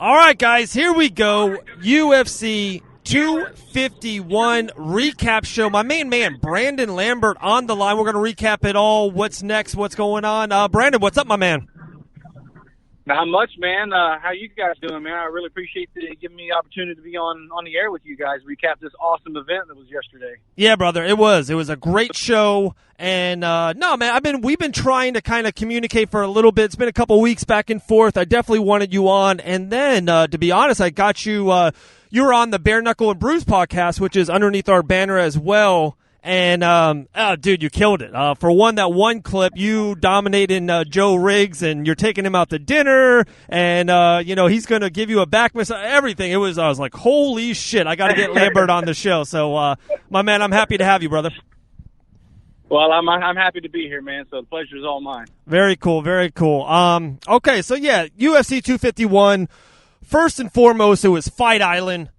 All right, guys, here we go. UFC 251 recap show. My main man, Brandon Lambert, on the line. We're going to recap it all. What's next? What's going on? Brandon, what's up, my man? Not much, man. How you guys doing, man? I really appreciate you giving me the opportunity to be on the air with you guys, recap this awesome event that was yesterday. Yeah, brother, it was a great show. And no, man, we've been trying to kind of communicate for a little bit. It's been a couple weeks back and forth. I definitely wanted you on, and then to be honest, I got you. You were on the Bare Knuckle and Bruise podcast, which is underneath our banner as well. And, dude, you killed it. For that one clip, you dominating Joe Riggs, and you're taking him out to dinner, and, he's going to give you a back massage, everything. I was like, holy shit, I got to get Lambert on the show. So, my man, I'm happy to have you, brother. Well, I'm happy to be here, man, so the pleasure is all mine. Very cool, very cool. Okay, so, yeah, UFC 251. First and foremost, it was Fight Island.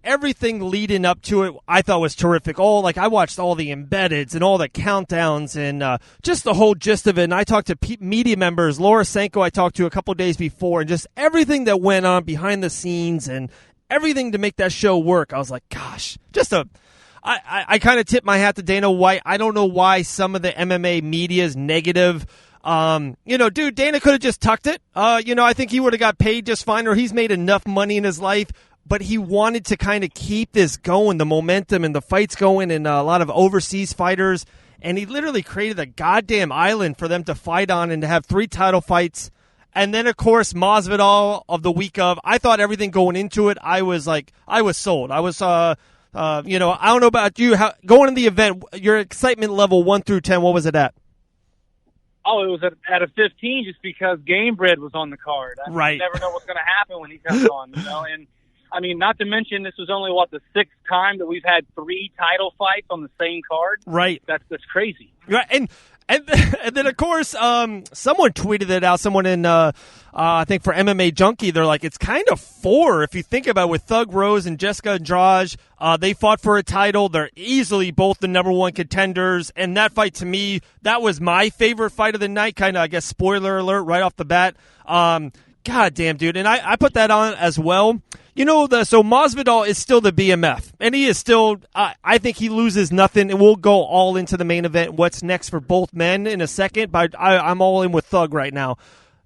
Everything leading up to it, I thought was terrific. I watched all the embeddeds and all the countdowns and just the whole gist of it. And I talked to media members, Laura Sanko I talked to a couple days before, and just everything that went on behind the scenes and everything to make that show work. I was like, gosh, I kind of tip my hat to Dana White. I don't know why some of the MMA media is negative. Dude, Dana could have just tucked it. I think he would have got paid just fine, or he's made enough money in his life, but he wanted to kind of keep this going, the momentum and the fights going, and a lot of overseas fighters, and he literally created a goddamn island for them to fight on and to have 3 title fights. And then, of course, Masvidal of the week of. I thought everything going into it, I was sold. I was, I don't know about you, going in the event, your excitement level 1 through 10, what was it at? Oh, it was at a 15 just because Game Bread was on the card. Right. You never know what's going to happen when he comes on, And, I mean, not to mention this was only, the 6th time that we've had 3 title fights on the same card? Right. That's crazy. Right, and then, of course, someone tweeted it out, someone in, I think for MMA Junkie, they're like, it's kind of 4 if you think about it, with Thug Rose and Jessica Andrade. They fought for a title. They're easily both the number 1 contenders, and that fight, to me, that was my favorite fight of the night, kind of, I guess, spoiler alert right off the bat. God damn, dude, and I put that on as well. So Masvidal is still the BMF, and he is still, I think he loses nothing, and we'll go all into the main event, what's next for both men in a second, but I'm all in with Thug right now.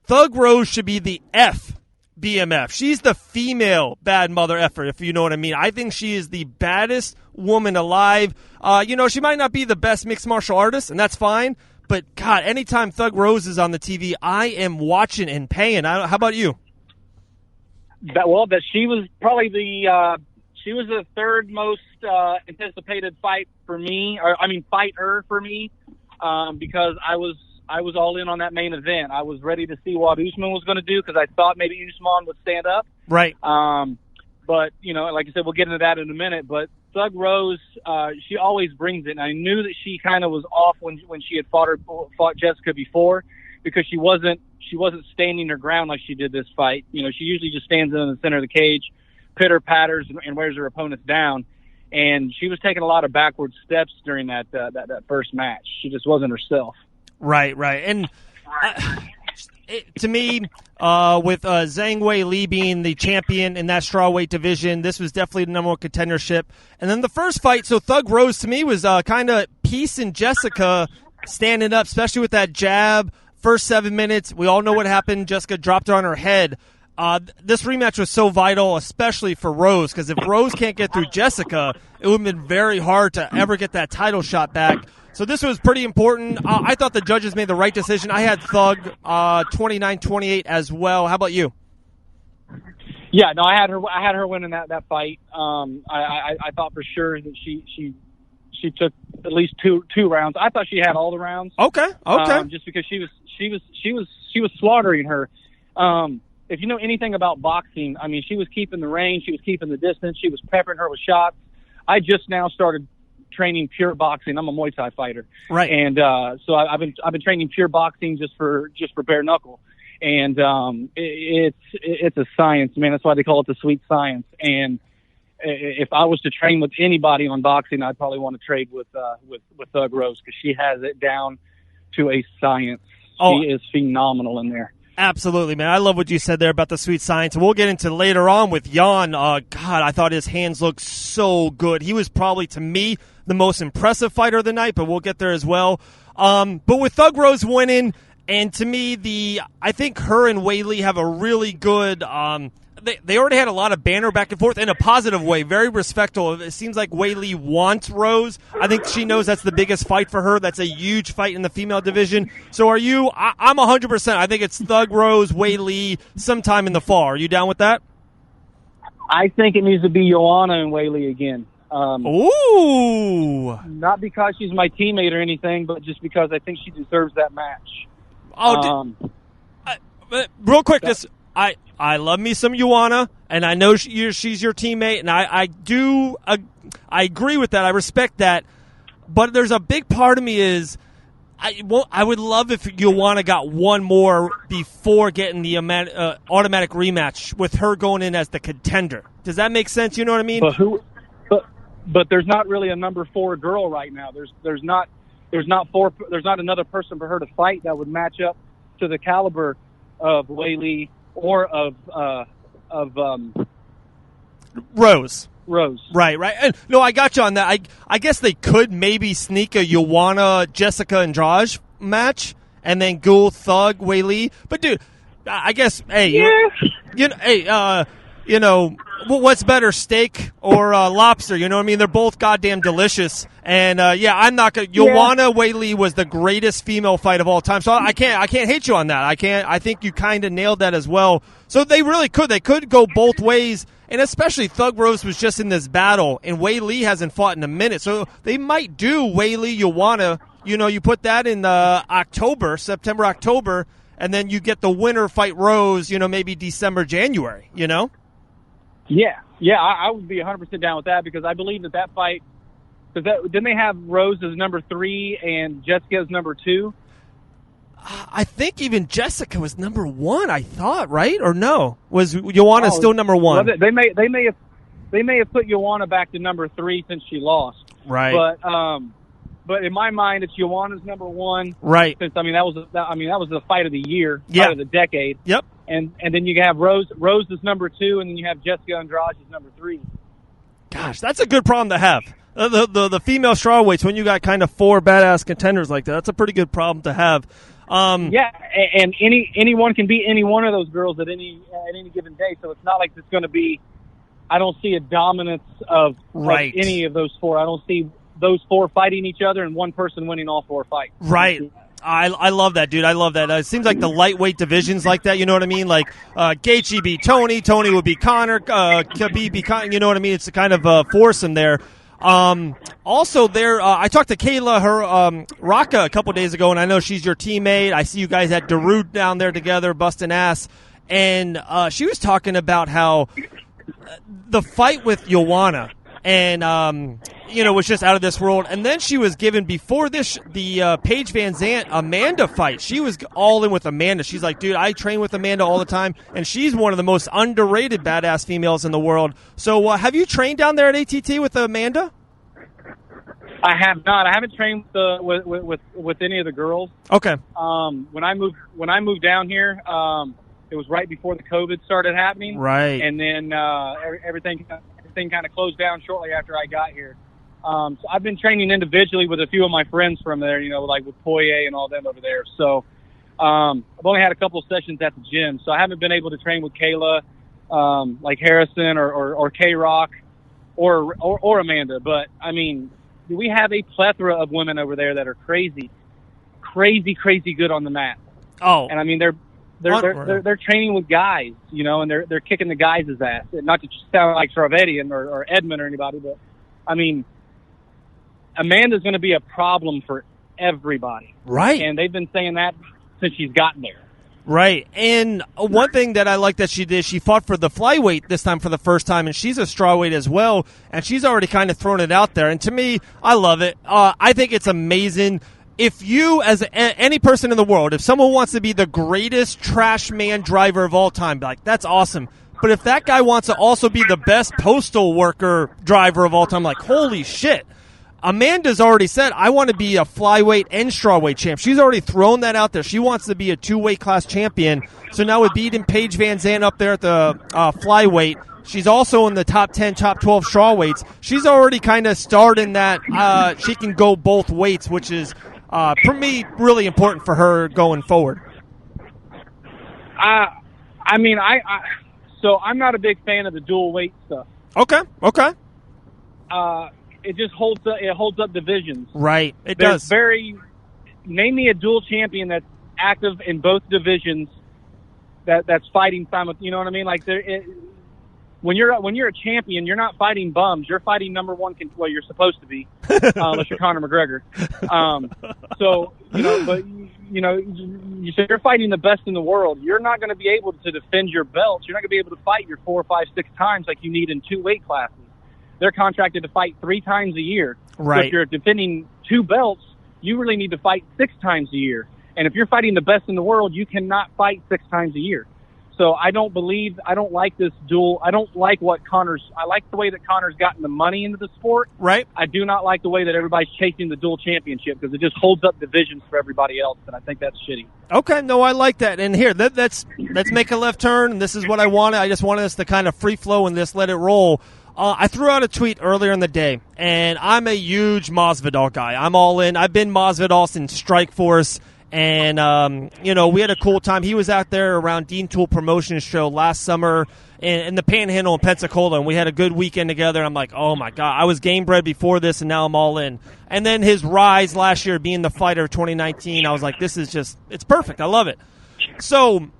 Thug Rose should be the F BMF. She's the female bad mother effer, if you know what I mean. I think she is the baddest woman alive. She might not be the best mixed martial artist, and that's fine, but, God, anytime Thug Rose is on the TV, I am watching and paying. How about you? That she was probably the 3rd most anticipated fight for me, fighter for me, because I was all in on that main event. I was ready to see what Usman was going to do because I thought maybe Usman would stand up. Right. But like I said, we'll get into that in a minute. But Thug Rose, she always brings it. And I knew that she kind of was off when she had fought Jessica before, because she wasn't standing her ground like she did this fight. She usually just stands in the center of the cage, pitter patters, and wears her opponents down. And she was taking a lot of backward steps during that first match. She just wasn't herself. Right. And to me, with Zhang Wei Li being the champion in that strawweight division, this was definitely the number 1 contendership. And then the first fight, so Thug Rose to me was kind of Peace and Jessica standing up, especially with that jab. First 7 minutes, we all know what happened. Jessica dropped her on her head. This rematch was so vital, especially for Rose, because if Rose can't get through Jessica, it would have been very hard to ever get that title shot back. So this was pretty important. I thought the judges made the right decision. I had Thug 29-28 as well. How about you? Yeah, no, I had her winning that fight. I thought for sure that she took at least two rounds. I thought she had all the rounds. Okay. Just because she was slaughtering her. If you know anything about boxing, I mean, she was keeping the range, she was keeping the distance, she was peppering her with shots. I just now started training pure boxing. I'm a Muay Thai fighter, right? And so I've been training pure boxing just for bare knuckle, and it's a science, man. That's why they call it the sweet science. And if I was to train with anybody on boxing, I'd probably want to trade with Thug Rose, because she has it down to a science. She is phenomenal in there. Absolutely, man. I love what you said there about the sweet science. And we'll get into later on with Jan. God, I thought his hands looked so good. He was probably, to me, the most impressive fighter of the night, but we'll get there as well. But with Thug Rose winning, and to me, I think her and Weili have a really good they already had a lot of banter back and forth in a positive way, very respectful. It seems like Weili wants Rose. I think she knows that's the biggest fight for her. That's a huge fight in the female division. So are you? I'm 100%. I think it's Thug Rose, Weili sometime in the fall. Are you down with that? I think it needs to be Joanna and Weili again. Ooh. Not because she's my teammate or anything, but just because I think she deserves that match. Real quick, I love me some Joanna, and I know she's your teammate, and I agree with that. I respect that, but there's a big part of me is I would love if Joanna got one more before getting the automatic rematch with her going in as the contender. Does that make sense? You know what I mean? But there's not really a number 4 girl right now. There's not another person for her to fight that would match up to the caliber of Weili or of Rose. Right. And, no, I got you on that. I guess they could maybe sneak a Joanna Jessica Andrade match and then go Thug Weili. But dude, I guess what's better, steak or lobster? You know what I mean? They're both goddamn delicious. And I'm not gonna. Joanna Weili was the greatest female fight of all time. So I can't hate you on that. I think you kind of nailed that as well. So they really could. They could go both ways. And especially Thug Rose was just in this battle, and Weili hasn't fought in a minute. So they might do Weili Joanna. You know, you put that in September, October, and then you get the winner fight Rose. You know, maybe December, January. You know. Yeah, I would be 100% down with that because I believe that fight. Because didn't they have Rose as number 3 and Jessica as number 2? I think even Jessica was number 1. I thought, right or no? Was Joanna still number 1? Well, they may have put Joanna back to number 3 since she lost. Right. But in my mind, it's Joanna's number 1. Right. Since that was the fight of the year, fight of the decade. Yep. And then you have Rose is number 2, and then you have Jessica Andrade as number 3. Gosh, that's a good problem to have. The female strawweights, when you got kind of 4 badass contenders like that, that's a pretty good problem to have. And anyone can beat any one of those girls at any given day. So it's not like it's going to be. I don't see a dominance of any of those 4. I don't see those 4 fighting each other and one person winning all 4 fights. Right. I love that, dude. I love that. It seems like the lightweight divisions like that, you know what I mean? Like Gaethje beat Tony would beat Conor, Khabib beat Conor, you know what I mean? It's a kind of foursome there. Also there, I talked to Kayla, Raka a couple days ago, and I know she's your teammate. I see you guys at Darude down there together, busting ass. And she was talking about how the fight with Joanna and was just out of this world. And then she was given before this the Paige Van Zandt Amanda fight. She was all in with Amanda. She's like, dude, I train with Amanda all the time, and she's one of the most underrated badass females in the world. So have you trained down there at ATT with Amanda? I have not. I haven't trained with any of the girls. Okay. When I moved down here, it was right before the COVID started happening. Right. And then everything kind of closed down shortly after I got here. So I've been training individually with a few of my friends from there, like with Poirier and all them over there. So I've only had a couple of sessions at the gym, so I haven't been able to train with Kayla, like Harrison or K-Rock or Amanda. But, I mean, we have a plethora of women over there that are crazy good on the mat. Oh. And, I mean, they're training with guys, and they're kicking the guys' ass. Not to sound like Sarvedian or Edmund or anybody, but, I mean, Amanda's going to be a problem for everybody. Right. And they've been saying that since she's gotten there. Right. And one thing that I like that she did, she fought for the flyweight this time for the first time, and she's a strawweight as well, and she's already kind of thrown it out there. And to me, I love it. I think it's amazing. If you, as any person in the world, if someone wants to be the greatest trash man driver of all time, like, that's awesome. But if that guy wants to also be the best postal worker driver of all time, like, holy shit. Amanda's already said, I want to be a flyweight and strawweight champ. She's already thrown that out there. She wants to be a 2-weight class champion. So now with beating Paige Van Zandt up there at the flyweight, she's also in the top 10, top 12 strawweights. She's already kind of starting that she can go both weights, which is, for me, really important for her going forward. So I'm not a big fan of the dual weight stuff. Okay. It just holds up divisions. Right, it does. Name me a dual champion that's active in both divisions that's fighting simultaneously. You know what I mean? Like when you're a champion, you're not fighting bums. You're fighting number one. Well, you're supposed to be, unless you're Conor McGregor. You say you're fighting the best in the world. You're not going to be able to defend your belts. You're not going to be able to fight your 4, 5, 6 times like you need in 2 weight classes. They're contracted to fight 3 times a year. Right. So if you're defending 2 belts, you really need to fight 6 times a year. And if you're fighting the best in the world, you cannot fight 6 times a year. So I don't like this dual. I don't like I like the way that Conor's gotten the money into the sport. Right. I do not like the way that everybody's chasing the dual championship because it just holds up divisions for everybody else, and I think that's shitty. Okay, no, I like that. And here, let's make a left turn, and this is what I wanted. I just wanted us to kind of free flow and just let it roll. I threw out a tweet earlier in the day, and I'm a huge Masvidal guy. I'm all in. I've been Masvidal since Strikeforce. And, we had a cool time. He was out there around Dean Tool Promotions show last summer in the Panhandle in Pensacola, and we had a good weekend together. And I'm like, oh, my God. I was game bred before this, and now I'm all in. And then his rise last year being the fighter of 2019, I was like, this is just – it's perfect. I love it. So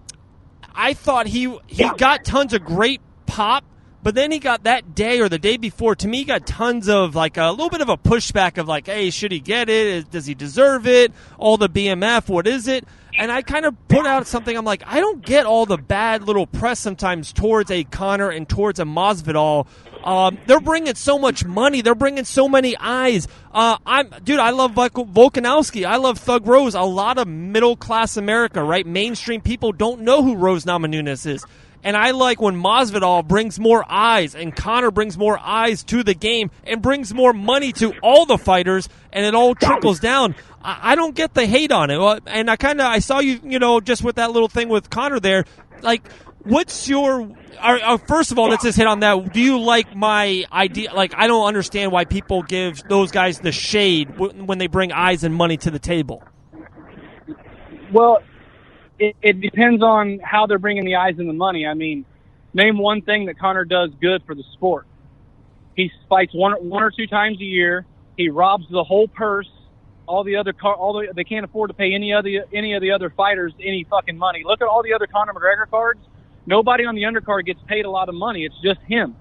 I thought he got tons of great pop. But then he got that day or the day before, to me, he got tons of, like, a little bit of a pushback of, like, hey, should he get it? Does he deserve it? All the BMF, what is it? And I kind of put out something, I'm like, I don't get all the bad little press sometimes towards a Conor and towards a Masvidal. They're bringing so much money. They're bringing so many eyes. I love Volkanowski. I love Thug Rose. A lot of middle-class America, right? Mainstream people don't know who Rose Namajunas is. And I like when Masvidal brings more eyes and Conor brings more eyes to the game and brings more money to all the fighters, and it all trickles down. I don't get the hate on it. And I saw you, just with that little thing with Conor there. Like, what's your first of all, let's just hit on that. Do you like my idea? Like, I don't understand why people give those guys the shade when they bring eyes and money to the table. Well, it depends on how they're bringing the eyes and the money. I mean, name one thing that Conor does good for the sport. He fights one or 2 times a year. He robs the whole purse. They can't afford to pay any of the other fighters any fucking money. Look at all the other Conor McGregor cards. Nobody on the undercard gets paid a lot of money. It's just him.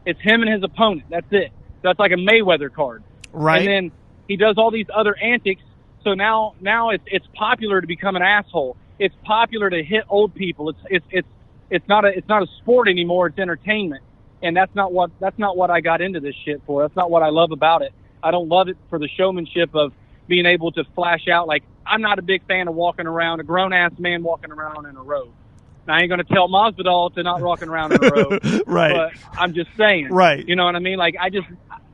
It's him and his opponent. That's it. That's like a Mayweather card. Right. And then he does all these other antics. So now it's popular to become an asshole. It's popular to hit old people. It's not a sport anymore. It's entertainment, and that's not what I got into this shit for. That's not what I love about it. I don't love it for the showmanship of being able to flash out. Like, I'm not a big fan of walking around, a grown ass man walking around in a robe. Now, I ain't gonna tell Masvidal to not walking around in a robe, right? But I'm just saying, right? You know what I mean? Like,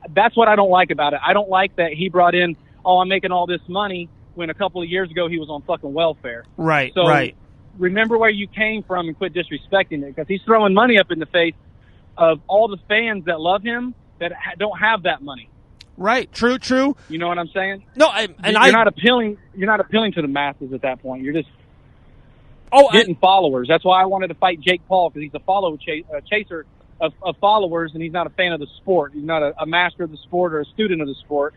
that's what I don't like about it. I don't like that he brought in, I'm making all this money, when a couple of years ago he was on fucking welfare. Right, so right. Remember where you came from and quit disrespecting it, because he's throwing money up in the face of all the fans that love him that don't have that money. Right, true. You know what I'm saying? No, you're not appealing to the masses at that point. You're just getting followers. That's why I wanted to fight Jake Paul, because he's a chaser of followers, and he's not a fan of the sport. He's not a master of the sport or a student of the sport.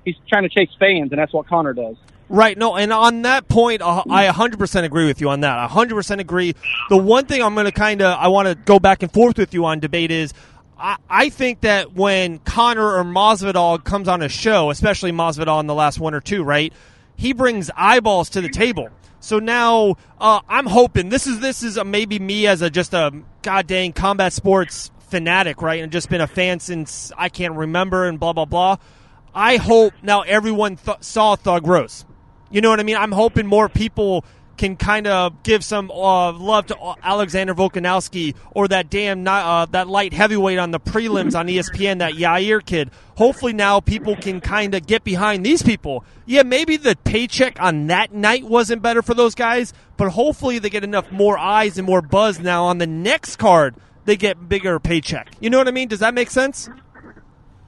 He's trying to chase fans, and that's what Conor does. Right, no, and on that point, I 100% agree with you on that. I 100% agree. The one thing I want to go back and forth with you on debate is, I think that when Conor or Masvidal comes on a show, especially Masvidal in the last 1 or 2, right, he brings eyeballs to the table. So now I'm hoping this is maybe me as just a goddamn combat sports fanatic, right, and just been a fan since I can't remember and blah, blah, blah. I hope now everyone saw Thug Rose. You know what I mean? I'm hoping more people can kind of give some love to Alexander Volkanowski or that that light heavyweight on the prelims on ESPN, that Yair kid. Hopefully now people can kind of get behind these people. Yeah, maybe the paycheck on that night wasn't better for those guys, but hopefully they get enough more eyes and more buzz now on the next card. They get bigger paycheck. You know what I mean? Does that make sense?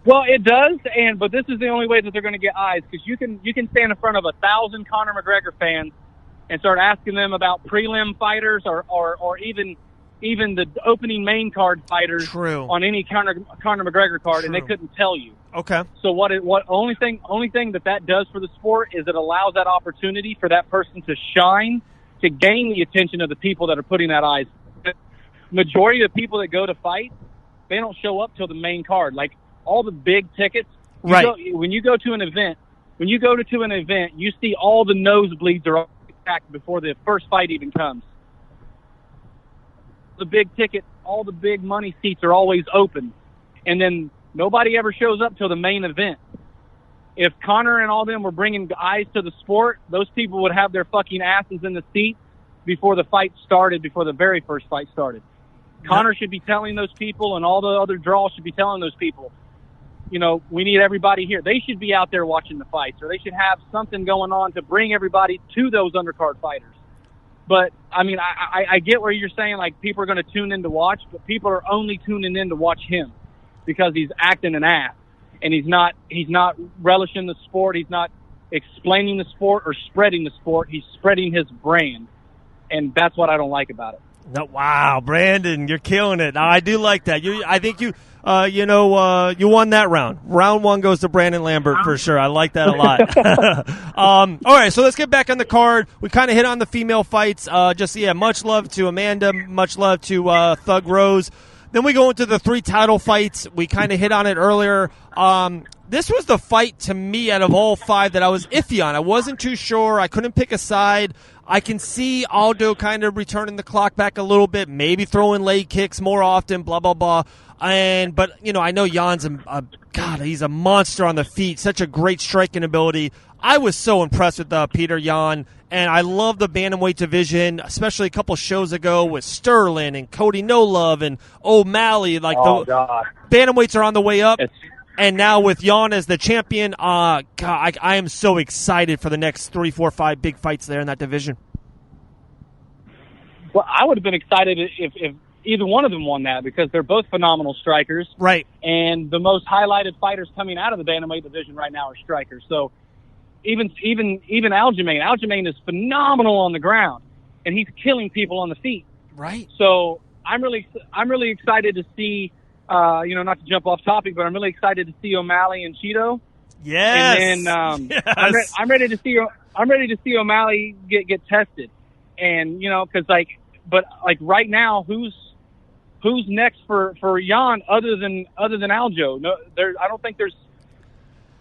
Well, it does, but this is the only way that they're going to get eyes, because you can stand in front of 1,000 Conor McGregor fans and start asking them about prelim fighters or even the opening main card fighters. True. On any Conor McGregor card. True. And they couldn't tell you. Okay. So only thing that does for the sport is it allows that opportunity for that person to shine, to gain the attention of the people that are putting that eyes. The majority of the people that go to fight, they don't show up till the main card. Like all the big tickets, right? When you go to an event, you see all the nosebleeds are packed before the first fight even comes. The big ticket, all the big money seats are always open, and then nobody ever shows up till the main event. If Conor and all them were bringing eyes to the sport, those people would have their fucking asses in the seats before the fight started, before the very first fight started. Conor should be telling those people, and all the other draws should be telling those people, we need everybody here. They should be out there watching the fights, or they should have something going on to bring everybody to those undercard fighters. But, I mean, I get where you're saying, like, people are going to tune in to watch, but people are only tuning in to watch him because he's acting an ass. And he's not relishing the sport. He's not explaining the sport or spreading the sport. He's spreading his brand. And that's what I don't like about it. No, wow, Brandon, you're killing it. I do like that. I think you won that round. Round one goes to Brandon Lambert for sure. I like that a lot. All right, so let's get back on the card. We kind of hit on the female fights. Much love to Amanda. Much love to Thug Rose. Then we go into the 3 title fights. We kind of hit on it earlier. This was the fight to me out of all 5 that I was iffy on. I wasn't too sure. I couldn't pick a side. I can see Aldo kind of returning the clock back a little bit, maybe throwing leg kicks more often, blah, blah, blah. But I know Jan's he's a monster on the feet, such a great striking ability. I was so impressed with Peter Yan, and I love the bantamweight division, especially a couple shows ago with Sterling and Cody No Love and O'Malley. Bantamweights are on the way up. And now with Yan as the champion, I am so excited for the next 3, 4, 5 big fights there in that division. Well, I would have been excited if either one of them won that, because they're both phenomenal strikers. Right. And the most highlighted fighters coming out of the bantamweight division right now are strikers. So even Aljamain is phenomenal on the ground, and he's killing people on the feet. Right. So I'm really excited to see. Not to jump off topic, but I'm really excited to see O'Malley and Cheeto. Yes. And then yes. I'm ready to see O'Malley get tested, and because right now, who's next for Yan other than Aljo? No, I don't think there's,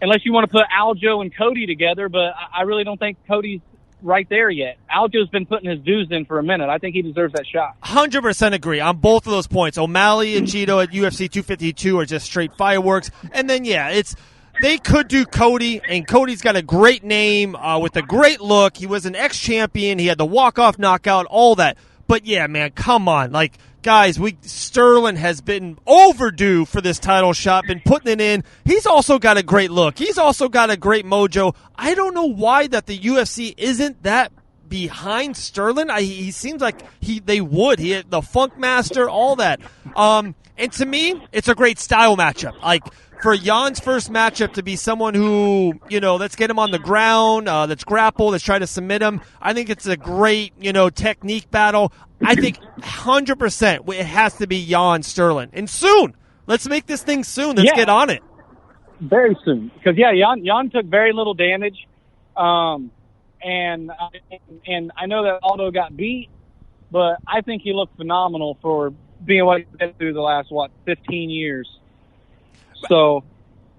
unless you want to put Aljo and Cody together, but I really don't think Cody's right there yet. Aljo's been putting his dues in for a minute. I think he deserves that shot. 100% agree on both of those points. O'Malley and Cheeto at UFC 252 are just straight fireworks. And then, they could do Cody, and Cody's got a great name with a great look. He was an ex-champion. He had the walk-off knockout, all that. But, yeah, man, come on. Guys, Sterling has been overdue for this title shot, been putting it in. He's also got a great look. He's also got a great mojo. I don't know why that the UFC isn't that behind Sterling. He seems like they would. He had the Funk Master, all that. And to me, it's a great style matchup. For Jan's first matchup to be someone who, let's get him on the ground, let's grapple, let's try to submit him. I think it's a great, technique battle. I think 100% it has to be Jan Sterling. And soon. Let's make this thing soon. Let's get on it. Very soon. Because, Jan took very little damage. And I know that Aldo got beat, but I think he looked phenomenal for being what he's been through the last, 15 years. So,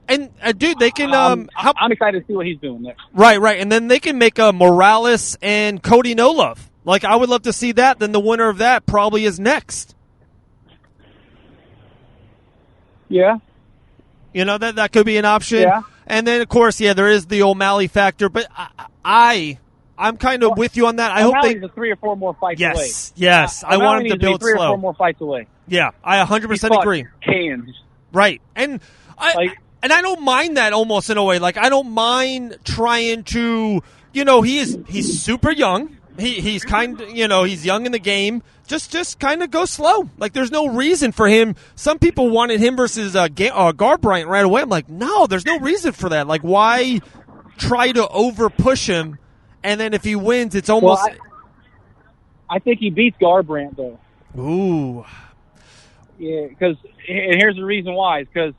and dude, they can. I'm excited to see what he's doing next. Right, and then they can make Morales and Cody No Love. I would love to see that. Then the winner of that probably is next. Yeah, that could be an option. Yeah, and then of course, there is the O'Malley factor. But I I'm kind of with you on that. I hope O'Malley's 3 or 4 more fights away. Yes. I want him to build 3 slow. or 4 more fights away. Yeah, I 100% agree. Cans. Right. And I don't mind that almost in a way. Like, I don't mind trying to, he's super young. He's he's young in the game. Just kind of go slow. Like, there's no reason for him. Some people wanted him versus Garbrandt right away. I'm like, no, there's no reason for that. Like, why try to over push him? And then if he wins, it's almost. Well, I think he beats Garbrandt though. Ooh. Yeah, and here's the reason why. It's because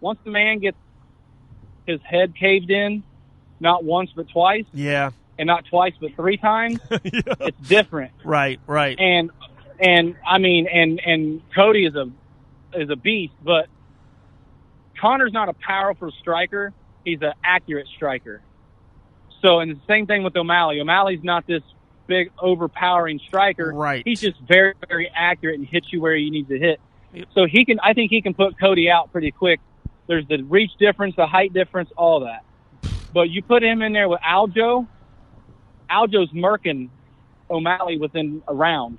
once the man gets his head caved in, not once but twice. Yeah. And not twice but 3 times, yeah. It's different. Right. And I mean, and Cody is a beast, but Conor's not a powerful striker. He's an accurate striker. So, and the same thing with O'Malley. O'Malley's not this big, overpowering striker. Right. He's just very, very accurate and hits you where you need to hit. So I think he can put Cody out pretty quick. There's the reach difference, the height difference, all that. But you put him in there with Aljo's murking O'Malley within a round.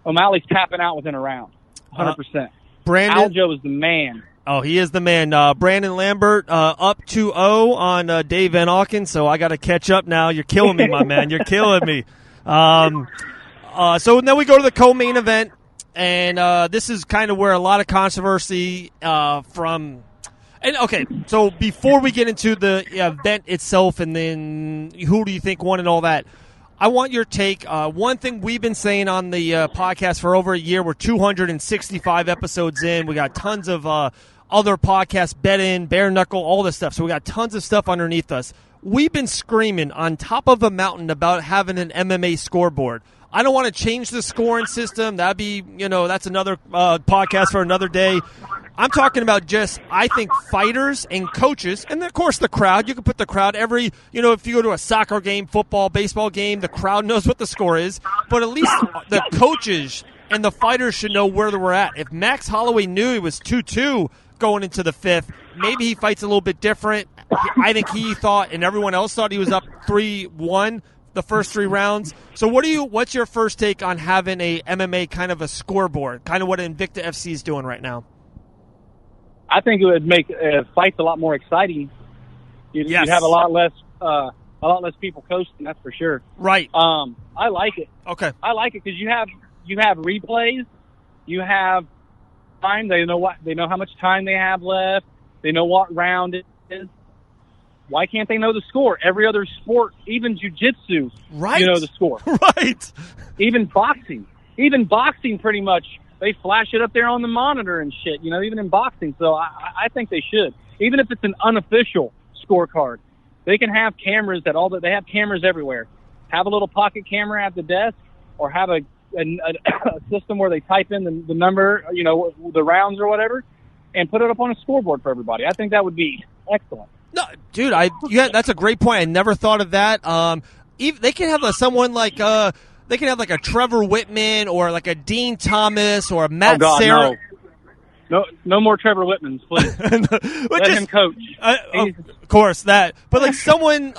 O'Malley's tapping out within a round, 100%. Aljo is the man. Oh, he is the man. Brandon Lambert up 2-0 on Dave Van Auken, so I got to catch up now. You're killing me, my man. You're killing me. So then we go to the co-main event, and this is kind of where a lot of controversy from. And okay, so before we get into the event itself, and then who do you think won and all that, I want your take. One thing we've been saying on the podcast for over a year, we're 265 episodes in. We got tons of other podcasts, Bet In, Bare Knuckle, all this stuff. So we got tons of stuff underneath us. We've been screaming on top of a mountain about having an MMA scoreboard. I don't want to change the scoring system. That'd be, that's another podcast for another day. I'm talking about I think fighters and coaches, and of course the crowd. You can put the crowd if you go to a soccer game, football, baseball game, the crowd knows what the score is. But at least the coaches and the fighters should know where we're at. If Max Holloway knew he was 2-2 going into the 5th, maybe he fights a little bit different. I think he thought, and everyone else thought, he was up 3-1 the first 3 rounds. So what's your first take on having a MMA kind of a scoreboard, kind of what Invicta FC is doing right now? I think it would make fights a lot more exciting. You'd have a lot less people coasting. That's for sure. Right. I like it. Okay. I like it because you have replays. You have time. They know how much time they have left. They know what round it is. Why can't they know the score? Every other sport, even jiu-jitsu, right. You know the score. Right. Even boxing, pretty much. They flash it up there on the monitor and shit, even in boxing. So I think they should. Even if it's an unofficial scorecard, they can have cameras they have cameras everywhere. Have a little pocket camera at the desk, or have a system where they type in the number, the rounds or whatever, and put it up on a scoreboard for everybody. I think that would be excellent. No, dude, that's a great point. I never thought of that. They can have someone like they can have like a Trevor Whitman or like a Dean Thomas or a Matt Sarah. No more Trevor Whitmans, please. Let him coach. Of course, that. But like someone,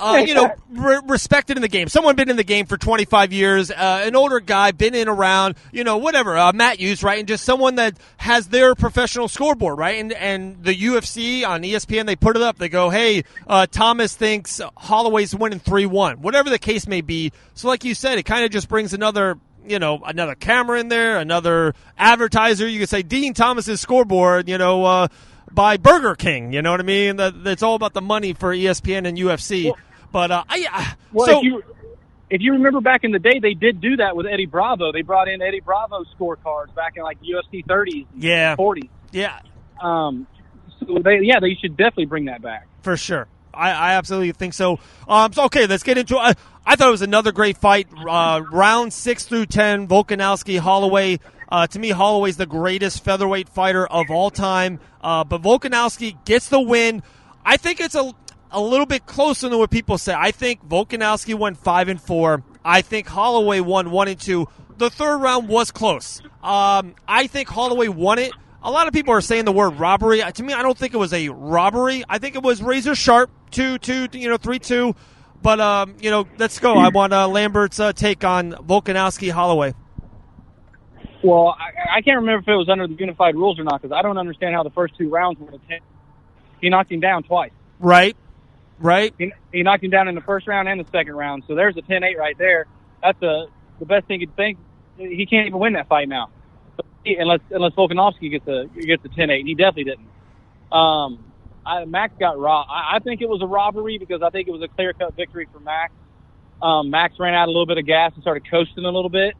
respected in the game. Someone been in the game for 25 years, an older guy, been in around, whatever, Matt Hughes, right? And just someone that has their professional scoreboard, right? And the UFC on ESPN, they put it up. They go, hey, Thomas thinks Holloway's winning 3-1. Whatever the case may be. So like you said, it kind of just brings another camera in there, another advertiser. You could say Dean Thomas's scoreboard, by Burger King. You know what I mean? It's all about the money for ESPN and UFC. If you remember back in the day, they did do that with Eddie Bravo. They brought in Eddie Bravo scorecards back in like the UFC 30s, 40s. Yeah. So they should definitely bring that back for sure. I absolutely think so. Okay, let's get into it. I thought it was another great fight. Round 6 through 10, Volkanowski, Holloway. To me, Holloway's the greatest featherweight fighter of all time. But Volkanowski gets the win. I think it's a little bit closer than what people say. I think Volkanowski won 5-4. I think Holloway won 1-2. The third round was close. I think Holloway won it. A lot of people are saying the word robbery. To me, I don't think it was a robbery. I think it was razor sharp, 2-2, 3-2. But, let's go. I want Lambert's take on Volkanowski Holloway. Well, I can't remember if it was under the unified rules or not, because I don't understand how the first 2 rounds were 10. He knocked him down twice. Right. He knocked him down in the first round and the second round, so there's a 10-8 right there. That's the best thing you'd think. He can't even win that fight now, unless Volkanovski gets a 10-8. He definitely didn't. Max got robbed. I think it was a robbery because I think it was a clear-cut victory for Max. Max ran out a little bit of gas and started coasting a little bit.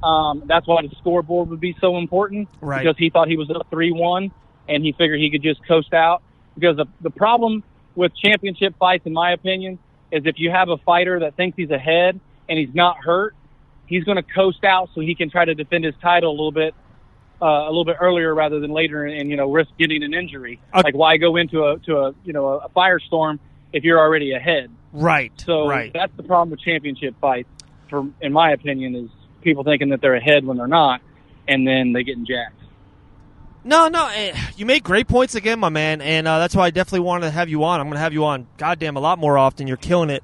That's why the scoreboard would be so important, right? Because he thought he was up 3-1, and he figured he could just coast out. Because the problem with championship fights, in my opinion, is if you have a fighter that thinks he's ahead and he's not hurt, he's going to coast out so he can try to defend his title a little bit earlier rather than later, and risk getting an injury. Like, why go into a firestorm if you're already ahead? Right. So right. That's the problem with championship fights, in my opinion, is people thinking that they're ahead when they're not, and then they getting jacked. No, you make great points again, my man, and that's why I definitely wanted to have you on. I'm going to have you on, goddamn, a lot more often. You're killing it.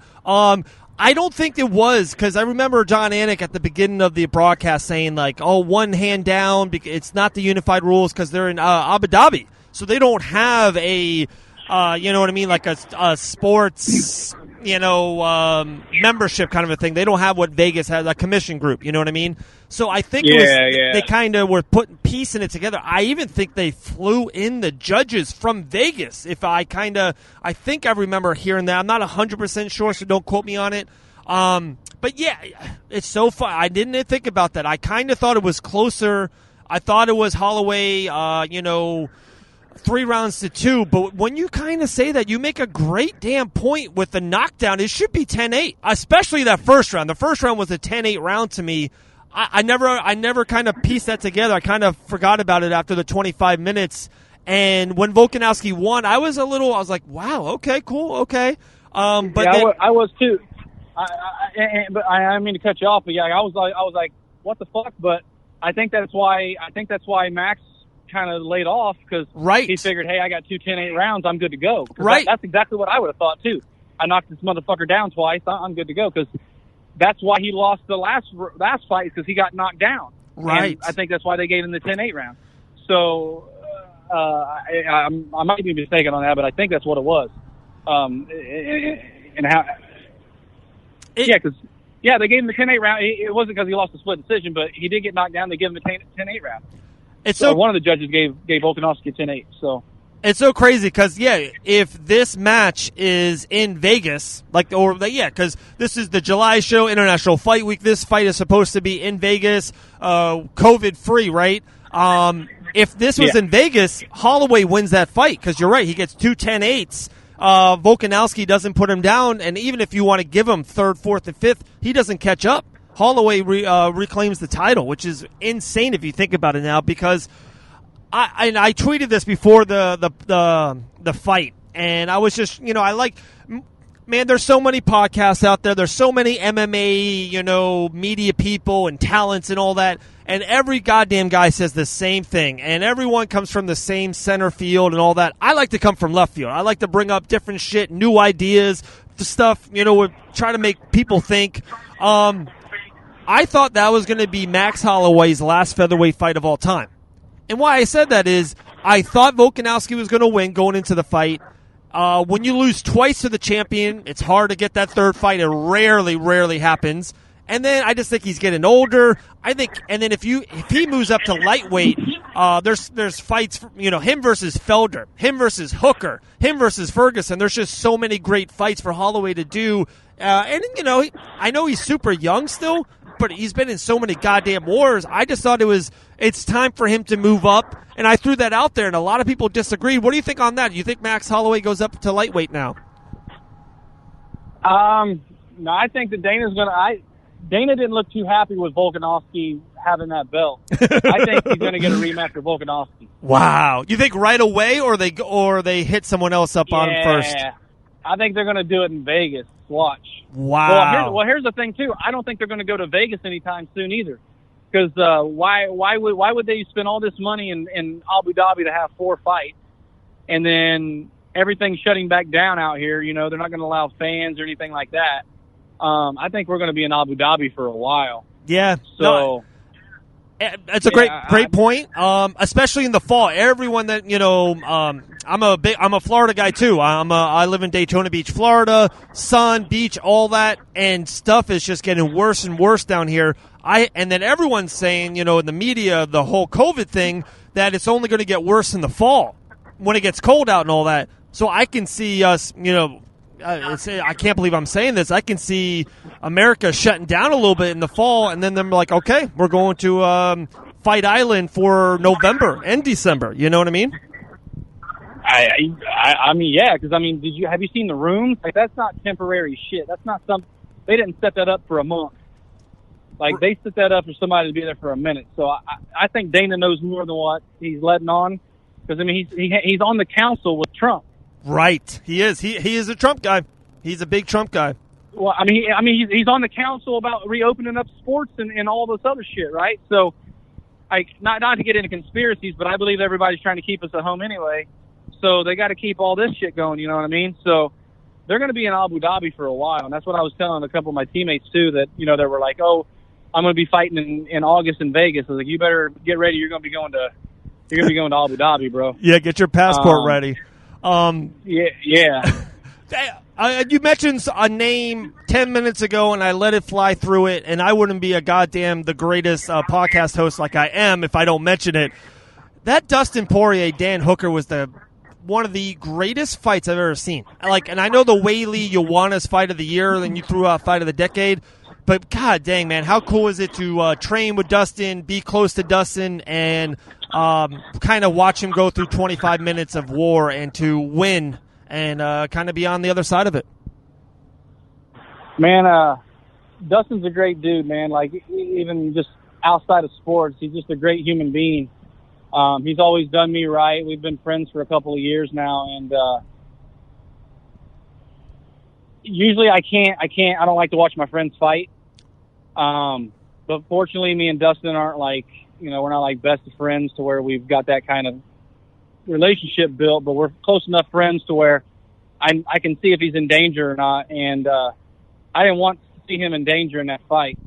I don't think it was, because I remember John Anik at the beginning of the broadcast saying, like, one hand down, it's not the unified rules because they're in Abu Dhabi, so they don't have a, like a sports, membership kind of a thing. They don't have what Vegas has, a commission group, you know what I mean? So I think they kind of were piecing it together. I even think they flew in the judges from Vegas. I think I remember hearing that. I'm not 100% sure, so don't quote me on it. But yeah, it's so fun. I didn't think about that. I kind of thought it was closer. I thought it was Holloway, 3 rounds to 2, but when you kind of say that, you make a great damn point with the knockdown. It should be 10-8, especially that first round. The first round was a 10-8 round to me. I never kind of pieced that together. I kind of forgot about it after the 25 minutes. And when Volkanowski won, I was like, wow, okay, cool, okay. I was too. But I mean to cut you off, but yeah, I was like, what the fuck? But I think that's why Max kind of laid off, because he figured, hey, I got 2 10-8 rounds, I'm good to go. Right. That's exactly what I would have thought too. I knocked this motherfucker down twice, I'm good to go, because that's why he lost the last fight, because he got knocked down. Right. And I think that's why they gave him the 10-8 round. So I might be mistaken on that, but I think that's what it was. They gave him the 10-8 round. It wasn't because he lost the split decision, but he did get knocked down. They gave him the 10-8 round. One of the judges gave Volkanovski a 10-8. So it's so crazy because, if this match is in Vegas, because this is the July show, International Fight Week. This fight is supposed to be in Vegas, COVID-free, right? If this was in Vegas, Holloway wins that fight, because you're right. He gets 2 10-8s. Volkanowski doesn't put him down, and even if you want to give him 3rd, 4th, and 5th, he doesn't catch up. Holloway reclaims the title, which is insane if you think about it now, because I tweeted this before the fight, and I was just, there's so many podcasts out there. There's so many MMA, media people and talents and all that, and every goddamn guy says the same thing, and everyone comes from the same center field and all that. I like to come from left field. I like to bring up different shit, new ideas, stuff, try to make people think. I thought that was going to be Max Holloway's last featherweight fight of all time. And why I said that is I thought Volkanovski was going to win going into the fight. When you lose twice to the champion, it's hard to get that 3rd fight. It rarely happens. And then I just think he's getting older. And then if he moves up to lightweight, there's fights, him versus Felder, him versus Hooker, him versus Ferguson. There's just so many great fights for Holloway to do. I know he's super young still, but he's been in so many goddamn wars. I just thought it's time for him to move up, and I threw that out there, and a lot of people disagreed. What do you think on that? Do you think Max Holloway goes up to lightweight now? No, I think that Dana didn't look too happy with Volkanovski having that belt. I think he's going to get a rematch with Volkanovski. Wow. You think right away, or they hit someone else up on him first? I think they're going to do it in Vegas. Watch. Wow. Well, here's the thing too. I don't think they're going to go to Vegas anytime soon either. Because why would they spend all this money in Abu Dhabi to have 4 fights, and then everything's shutting back down out here. You know, they're not going to allow fans or anything like that. I think we're going to be in Abu Dhabi for a while. Yeah. So. No, it's a great point. Especially in the fall, everyone that I'm a Florida guy too. I live in Daytona Beach, Florida. Sun, beach, all that, and stuff is just getting worse and worse down here. And then everyone's saying, in the media, the whole COVID thing, that it's only going to get worse in the fall when it gets cold out and all that. So I can see us, I can't believe I'm saying this. I can see America shutting down a little bit in the fall, and then they're like, okay, we're going to Fight Island for November and December. You know what I mean? I mean, yeah, because have you seen the rooms? Like, that's not temporary shit. That's not they didn't set that up for a month. Like, they set that up for somebody to be there for a minute. So I think Dana knows more than what he's letting on, because he's on the council with Trump. Right, he is. He is a Trump guy. He's a big Trump guy. Well, he's on the council about reopening up sports and all this other shit, right? So, not to get into conspiracies, but I believe everybody's trying to keep us at home anyway. So they got to keep all this shit going. You know what I mean? So they're going to be in Abu Dhabi for a while, and that's what I was telling a couple of my teammates too. That they were like, "Oh, I'm going to be fighting in August in Vegas." I was like, "You better get ready. You're going to be going to Abu Dhabi, bro." Yeah, get your passport ready. Yeah. You mentioned a name 10 minutes ago, and I let it fly through it, and I wouldn't be the greatest podcast host like I am if I don't mention it. That Dustin Poirier, Dan Hooker was one of the greatest fights I've ever seen. And I know the Whaley Ioana's fight of the year, then you threw out fight of the decade, but god dang, man, how cool is it to train with Dustin, be close to Dustin, and kind of watch him go through 25 minutes of war and to win and kind of be on the other side of it. Man, Dustin's a great dude, man. Like, even just outside of sports, he's just a great human being. He's always done me right. We've been friends for a couple of years now, and usually I don't like to watch my friends fight. But fortunately, me and Dustin aren't we're not like best of friends to where we've got that kind of relationship built, but we're close enough friends to where I can see if he's in danger or not. And I didn't want to see him in danger in that fight.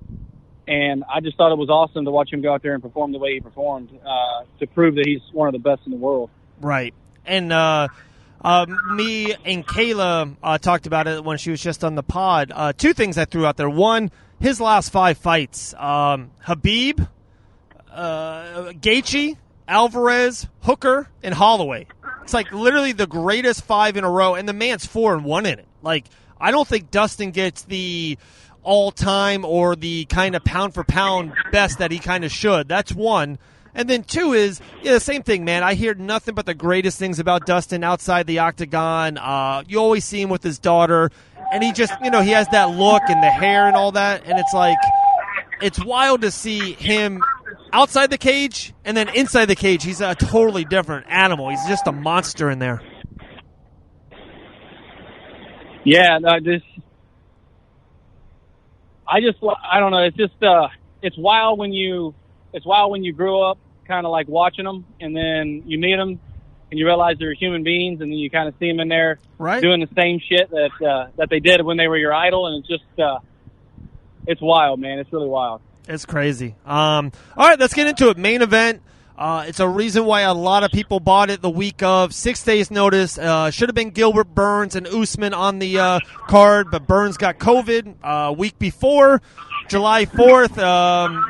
And I just thought it was awesome to watch him go out there and perform the way he performed, to prove that he's one of the best in the world. Right. And me and Kayla talked about it when she was just on the pod. Two things I threw out there. One, his last 5 fights. Khabib, Gaethje, Alvarez, Hooker, and Holloway. It's like literally the greatest 5 in a row, and the man's 4-1 in it. Like, I don't think Dustin gets the all-time or the kind of pound-for-pound best that he kind of should. That's one. And then 2 is, the same thing, man. I hear nothing but the greatest things about Dustin outside the octagon. You always see him with his daughter, and he just, he has that look and the hair and all that, and it's like, it's wild to see him outside the cage, and then inside the cage, he's a totally different animal. He's just a monster in there. Yeah, I don't know. It's just, it's wild when you grow up kind of like watching them, and then you meet them, and you realize they're human beings, and then you kind of see them in there doing the same shit that they did when they were your idol, and it's just, it's wild, man. It's really wild. It's crazy. All right, let's get into it. Main event. It's a reason why a lot of people bought it the week of. 6 days notice. Should have been Gilbert Burns and Usman on the card, but Burns got COVID week before. July 4th,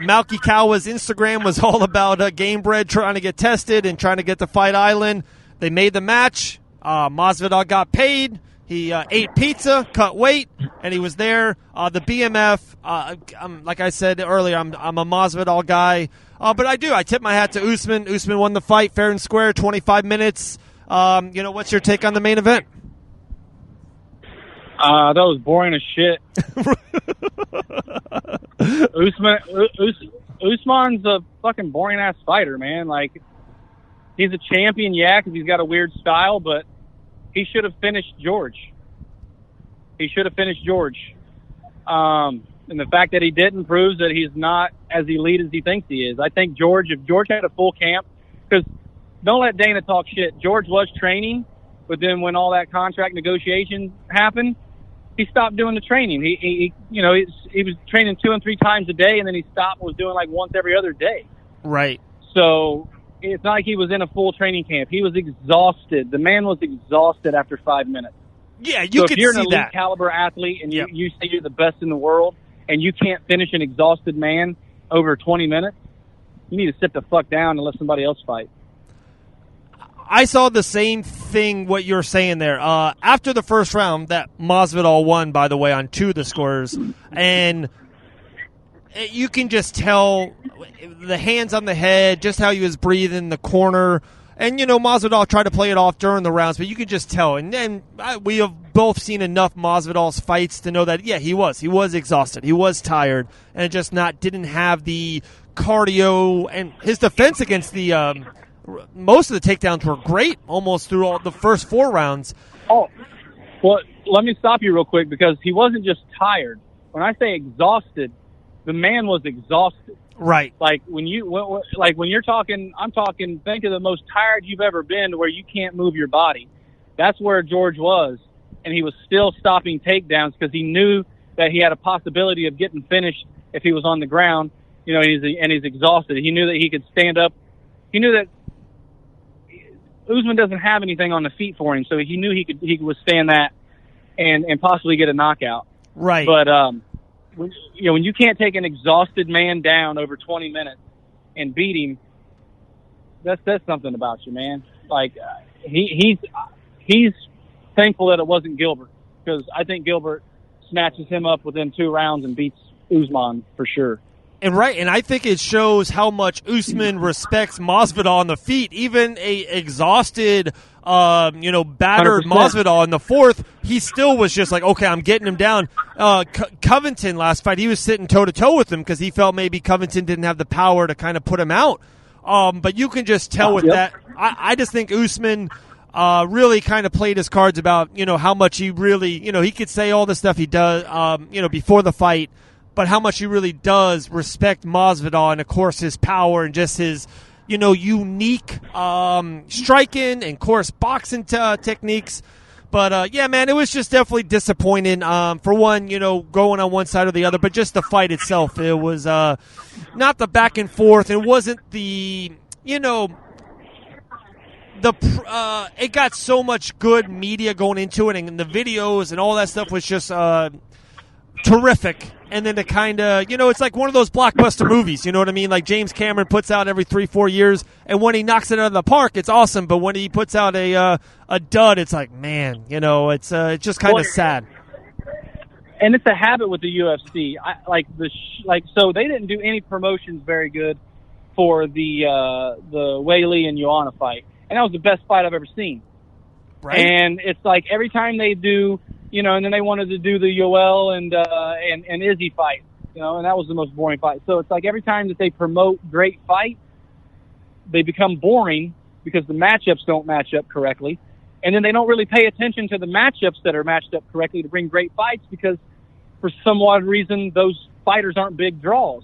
Malky Kawa's Instagram was all about Game Bread trying to get tested and trying to get to Fight Island. They made the match. Masvidal got paid. He ate pizza, cut weight, and he was there. The BMF, like I said earlier, I'm a Masvidal guy. But I tip my hat to Usman. Usman won the fight fair and square, 25 minutes. What's your take on the main event? That was boring as shit. Usman's a fucking boring-ass fighter, man. Like, he's a champion, yeah, because he's got a weird style, but he should have finished George. And the fact that he didn't proves that he's not as elite as he thinks he is. I think if George had a full camp, because don't let Dana talk shit. George was training, But then when all that contract negotiation happened, he stopped doing the training. He was training 2 and 3 times a day, and then he stopped and was doing like once every other day. Right. So it's not like he was in a full training camp. He was exhausted. The man was exhausted after 5 minutes. Yeah, so can if you're see an elite that. caliber athlete and you say you're the best in the world and you can't finish an exhausted man over 20 minutes, you need to sit the fuck down and let somebody else fight. I saw the same thing, what you're saying there. After the first round, that Masvidal won, by the way, on 2 of the scores. And you can just tell the hands on the head, just how he was breathing in the corner. And, Masvidal tried to play it off during the rounds, but you could just tell. And then we have both seen enough Masvidal's fights to know that, yeah, he was exhausted. He was tired and just didn't have the cardio. And his defense against the most of the takedowns were great almost through all the first 4 rounds. Oh, well, let me stop you real quick because he wasn't just tired. When I say exhausted, the man was exhausted. Right. Like when you're talking, I'm talking, think of the most tired you've ever been to where you can't move your body. That's where George was. And he was still stopping takedowns because he knew that he had a possibility of getting finished if he was on the ground, and he's exhausted. He knew that he could stand up. He knew that Usman doesn't have anything on the feet for him, so he knew he could withstand that and possibly get a knockout. Right. But when you can't take an exhausted man down over 20 minutes and beat him, that says something about you, man. Like he's thankful that it wasn't Gilbert, because I think Gilbert snatches him up within 2 rounds and beats Usman for sure. And I think it shows how much Usman respects Masvidal on the feet. Even a exhausted, battered 100%. Masvidal in the 4th, he still was just like, okay, I'm getting him down. Covington last fight, he was sitting toe-to-toe with him because he felt maybe Covington didn't have the power to kind of put him out. But you can just tell with that. I just think Usman really kind of played his cards about, how much he really, he could say all the stuff he does, before the fight, but how much he really does respect Masvidal and, of course, his power and just his, unique striking and, of course, boxing techniques. But, yeah, man, it was just definitely disappointing. For one, going on one side or the other, but just the fight itself. It was not the back and forth. It wasn't the, it got so much good media going into it, and the videos and all that stuff was just terrific. And then to kind of, it's like one of those blockbuster movies, you know what I mean? Like James Cameron puts out every 3-4 years, and when he knocks it out of the park, it's awesome. But when he puts out a dud, it's like, man, it's just kind of sad. And it's a habit with the UFC. So they didn't do any promotions very good for the Weili and Joanna fight, and that was the best fight I've ever seen. Right. And it's like every time they do, and then they wanted to do the Yoel and Izzy fight, and that was the most boring fight. So it's like every time that they promote great fights, they become boring because the matchups don't match up correctly. And then they don't really pay attention to the matchups that are matched up correctly to bring great fights because for some odd reason, those fighters aren't big draws.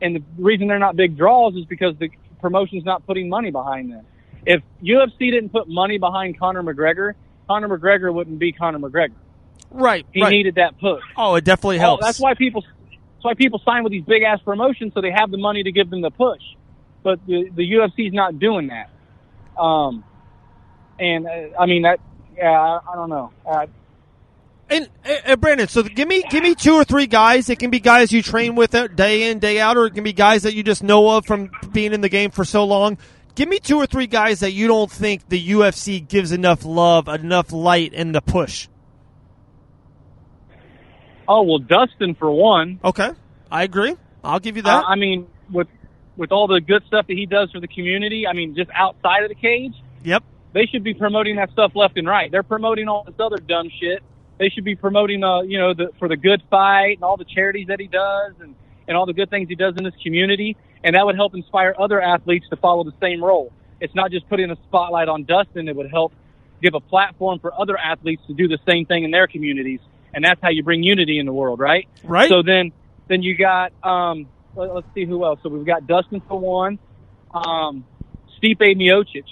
And the reason they're not big draws is because the promotion's not putting money behind them. If UFC didn't put money behind Conor McGregor wouldn't be Conor McGregor. Right. He needed that push. Oh, it definitely helps. That's why people sign with these big ass promotions, so they have the money to give them the push. But the UFC's not doing that. I don't know. And Brandon, so give me 2 or 3 guys. It can be guys you train with day in, day out, or it can be guys that you just know of from being in the game for so long. Give me 2 or 3 guys that you don't think the UFC gives enough love, enough light in the push. Oh, well, Dustin for one. Okay, I agree. I'll give you that. With all the good stuff that he does for the community, just outside of the cage. Yep. They should be promoting that stuff left and right. They're promoting all this other dumb shit. They should be promoting, for the good fight and all the charities that he does and all the good things he does in this community. And that would help inspire other athletes to follow the same role. It's not just putting a spotlight on Dustin. It would help give a platform for other athletes to do the same thing in their communities. And that's how you bring unity in the world, right? Right. So then you got, let's see who else. So we've got Dustin for one, Stipe Miocic.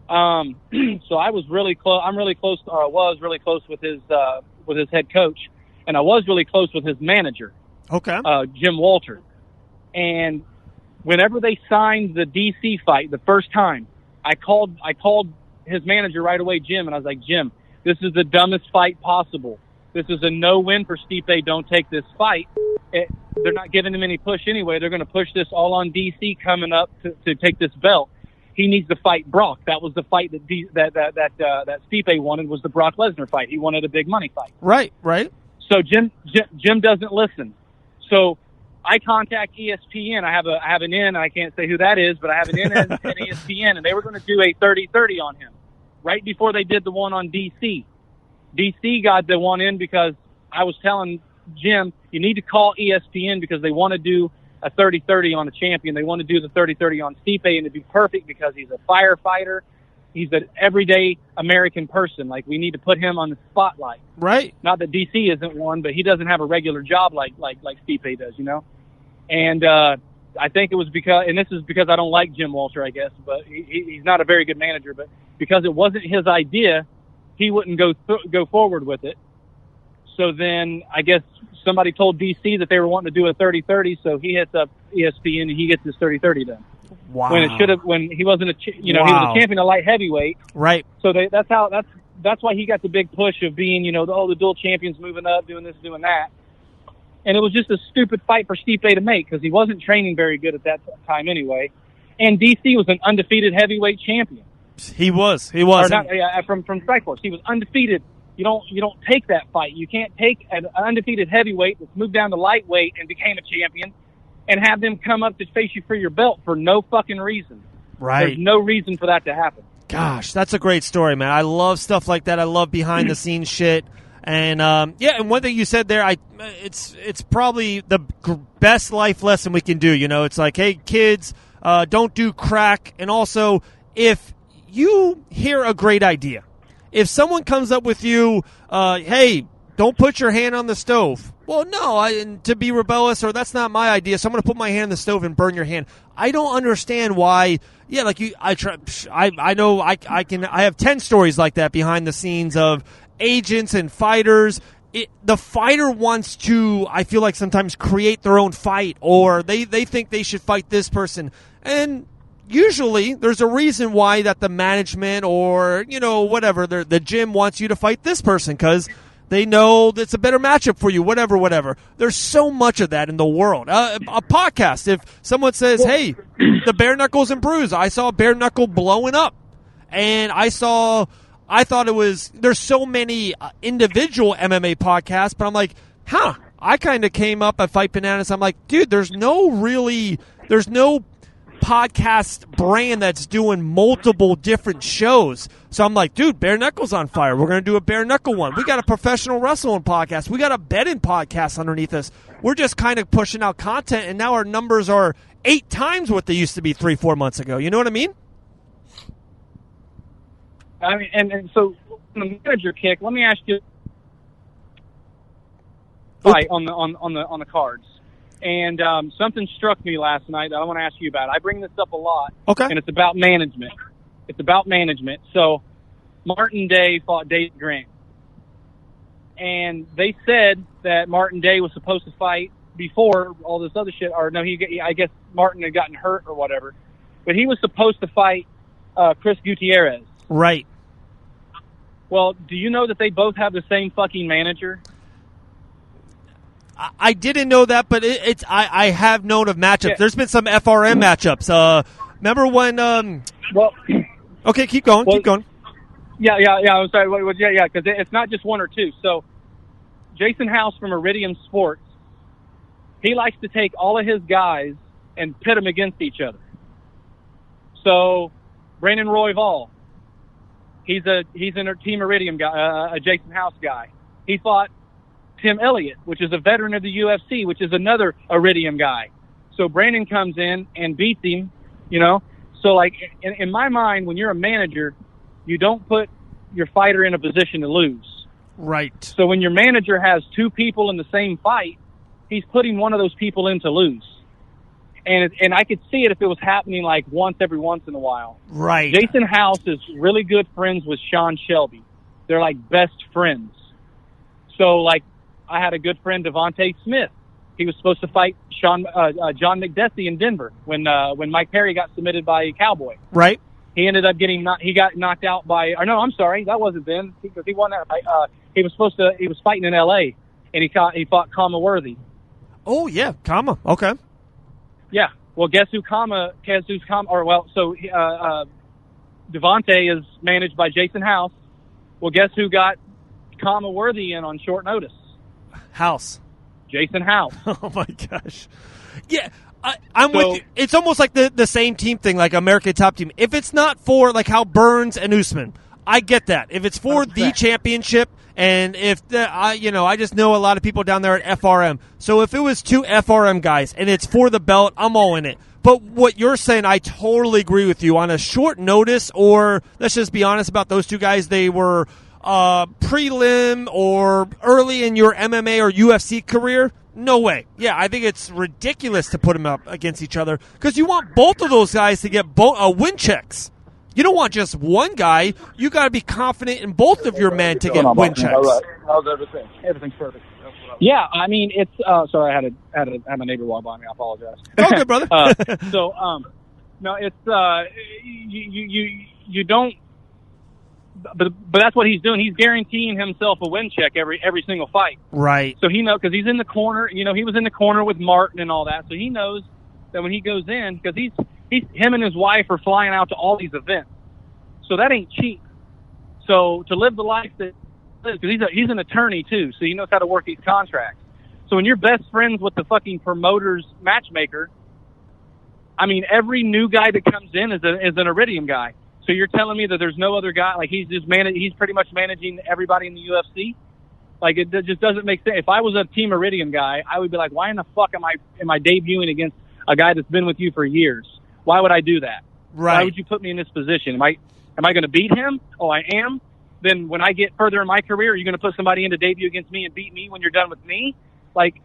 So I was really close. I'm really close, or I was really close with his head coach, and I was really close with his manager. Okay. Jim Walter. And whenever they signed the DC fight the first time, I called his manager right away, Jim, and I was like, Jim, this is the dumbest fight possible. This is a no-win for Stipe. Don't take this fight. They're not giving him any push anyway. They're going to push this all on DC coming up to take this belt. He needs to fight Brock. That was the fight that Stipe wanted, was the Brock Lesnar fight. He wanted a big money fight. Right. So Jim doesn't listen. So I contact ESPN. I have an in. I can't say who that is, but I have an in at ESPN, and they were going to do a 30-30 on him right before they did the one on DC. DC got the one in because I was telling Jim, you need to call ESPN because they want to do a 30-30 on a champion. They want to do the 30-30 on Stipe, and it'd be perfect because he's a firefighter. He's an everyday American person. Like, we need to put him on the spotlight. Right. Not that DC isn't one, but he doesn't have a regular job like Stipe does, you know? And I think it was because, and this is because I don't like Jim Walter, I guess, but he's not a very good manager, but because it wasn't his idea, he wouldn't go forward with it. So then I guess somebody told DC that they were wanting to do a 30-30, so he hits up ESPN and he gets his 30-30 done. Wow. When he wasn't he was a champion of light heavyweight. Right. So that's why he got the big push of being, the dual champions moving up, doing this, doing that. And it was just a stupid fight for Stipe to make because he wasn't training very good at that time anyway. And DC was an undefeated heavyweight champion. He was. From Strikeforce. He was undefeated. You don't take that fight. You can't take an undefeated heavyweight that's moved down to lightweight and became a champion and have them come up to face you for your belt for no fucking reason. Right. There's no reason for that to happen. Gosh, that's a great story, man. I love stuff like that. I love behind-the-scenes shit. And, and one thing you said there, it's probably the best life lesson we can do. It's like, hey, kids, don't do crack. And also, if you hear a great idea, if someone comes up with you, hey, don't put your hand on the stove. Well, no, to be rebellious, or that's not my idea, so I'm going to put my hand on the stove and burn your hand. I don't understand why. Yeah, like I know I have 10 stories like that behind the scenes of agents and fighters. The fighter wants to, I feel like sometimes, create their own fight, or they think they should fight this person. And usually there's a reason why that the management or, whatever, the gym wants you to fight this person because they know that's a better matchup for you, whatever. There's so much of that in the world. A podcast, if someone says, hey, the bare knuckles and bruise, I saw bare knuckle blowing up. And I thought it was, there's so many individual MMA podcasts, but I'm like, I kind of came up at Fight Bananas. I'm like, dude, there's no podcast brand that's doing multiple different shows. So I'm like, dude, bare knuckles on fire. We're going to do a bare knuckle one. We got a professional wrestling podcast. We got a betting podcast underneath us. We're just kind of pushing out content, and now our numbers are 8 times what they used to be 3-4 months ago. You know what I mean? I mean, and so on the manager kick, let me ask you, fight on the cards. And something struck me last night that I want to ask you about. I bring this up a lot. Okay. And it's about management. So Martin Day fought Dave Grant. And they said that Martin Day was supposed to fight before all this other shit. Or no, I guess Martin had gotten hurt or whatever. But he was supposed to fight Chris Gutierrez. Right. Well, do you know that they both have the same fucking manager? I didn't know that, but I have known of matchups. Yeah. There's been some FRM matchups. Remember when? Okay, keep going. Yeah. I'm sorry. Yeah, because it's not just one or two. So, Jason House from Iridium Sports, he likes to take all of his guys and pit them against each other. So, Brandon Royval, he's a Team Iridium guy, a Jason House guy. He fought Tim Elliott, which is a veteran of the UFC, which is another Iridium guy. So Brandon comes in and beats him, So, like, in my mind, when you're a manager, you don't put your fighter in a position to lose. Right. So when your manager has 2 people in the same fight, he's putting one of those people in to lose. And I could see it if it was happening like once every once in a while. Right. Jason House is really good friends with Sean Shelby. They're like best friends. So like I had a good friend, Devontae Smith. He was supposed to fight John McDessie in Denver when Mike Perry got submitted by Cowboy. Right. He ended up he got knocked out by, or no, I'm sorry, that wasn't then, because he won that fight. He was fighting in L.A. and he fought Kama Worthy. Oh yeah, Kama. Okay. Yeah. Well, guess who's Kama? So Devontae is managed by Jason House. Well, guess who got Kama Worthy in on short notice? House. Jason House. Oh my gosh. Yeah. I'm with you. It's almost like the same team thing, like American Top Team. If it's not for like how Burns and Usman, I get that. If it's for 100%. The championship, and if I just know a lot of people down there at FRM. So if it was two FRM guys and it's for the belt, I'm all in it. But what you're saying, I totally agree with you. On a short notice, or let's just be honest about those two guys, they were prelim or early in your MMA or UFC career. No way. Yeah, I think it's ridiculous to put them up against each other because you want both of those guys to get win checks. You don't want just one guy. You got to be confident in both of your men to get win checks. All right. How's everything? Everything's perfect. Yeah, I mean it's. Sorry, I had my neighbor walk by me. I apologize. Okay, brother. No, it's you don't. But that's what he's doing. He's guaranteeing himself a win check every single fight. Right. So he knows because he's in the corner. You know, he was in the corner with Martin and all that. So he knows that when he goes in, because him and his wife are flying out to all these events. So that ain't cheap. So to live the life that, because he's an attorney too, so he knows how to work these contracts. So when you're best friends with the fucking promoter's matchmaker, I mean, every new guy that comes in is an Iridium guy. So you're telling me that there's no other guy, like he's pretty much managing everybody in the UFC? Like it just doesn't make sense. If I was a Team Iridium guy, I would be like, why in the fuck am I debuting against a guy that's been with you for years? Why would I do that? Right. Why would you put me in this position? Am I going to beat him? Oh, I am? Then when I get further in my career, are you going to put somebody in to debut against me and beat me when you're done with me? Like,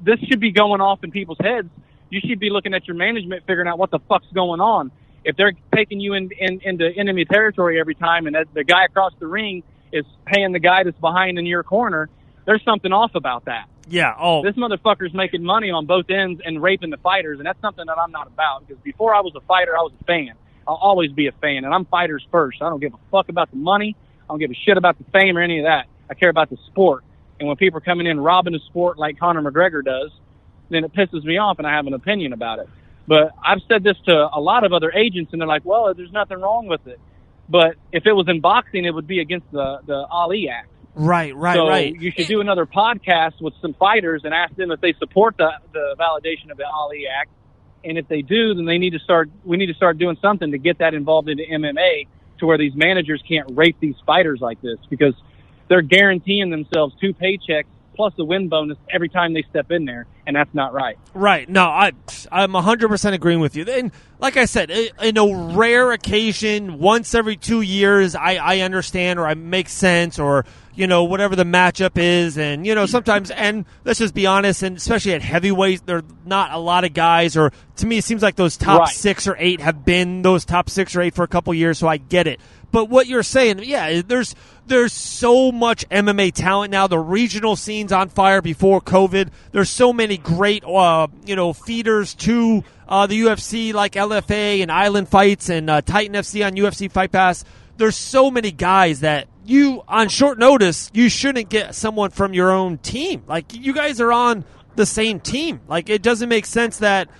this should be going off in people's heads. You should be looking at your management, figuring out what the fuck's going on. If they're taking you into enemy territory every time and the guy across the ring is paying the guy that's behind in your corner, there's something off about that. Yeah. Oh, this motherfucker's making money on both ends and raping the fighters, and that's something that I'm not about. Because before I was a fighter, I was a fan. I'll always be a fan, and I'm fighters first. I don't give a fuck about the money. I don't give a shit about the fame or any of that. I care about the sport. And when people are coming in robbing the sport like Conor McGregor does, then it pisses me off, and I have an opinion about it. But I've said this to a lot of other agents, and they're like, well, there's nothing wrong with it. But if it was in boxing, it would be against the Ali Act. Right. So you should do another podcast with some fighters and ask them if they support the validation of the Ali Act. And if they do, then we need to start doing something to get that involved into MMA to where these managers can't rape these fighters like this, because they're guaranteeing themselves 2 paychecks plus a win bonus every time they step in there, and that's not right. Right. No, I'm 100% agreeing with you. And like I said, in a rare occasion, once every 2 years, I understand, or I make sense, or whatever the matchup is, and sometimes, and let's just be honest, and especially at heavyweight, there are not a lot of guys, or to me, it seems like those top 6 or 8 have been those top 6 or 8 for a couple years, so I get it. But what you're saying, yeah, there's so much MMA talent now. The regional scene's on fire before COVID. There's so many great, feeders to the UFC, like LFA and Island Fights and Titan FC on UFC Fight Pass. There's so many guys that on short notice, you shouldn't get someone from your own team. Like, you guys are on the same team. Like, it doesn't make sense that...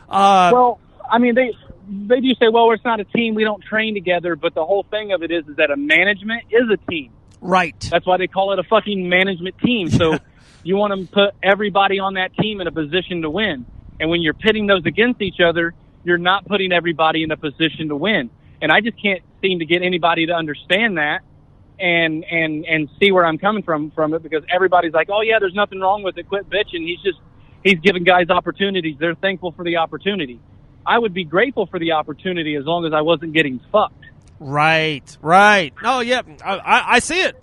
well, I mean, they do say, well, it's not a team, we don't train together, but the whole thing of it is that a management is a team. Right. That's why they call it a fucking management team. So you want to put everybody on that team in a position to win. And when you're pitting those against each other, you're not putting everybody in a position to win. And I just can't seem to get anybody to understand that and see where I'm coming from it, because everybody's like, oh yeah, there's nothing wrong with it, quit bitching. He's giving guys opportunities. They're thankful for the opportunity. I would be grateful for the opportunity as long as I wasn't getting fucked. Right. Oh, yeah, I see it.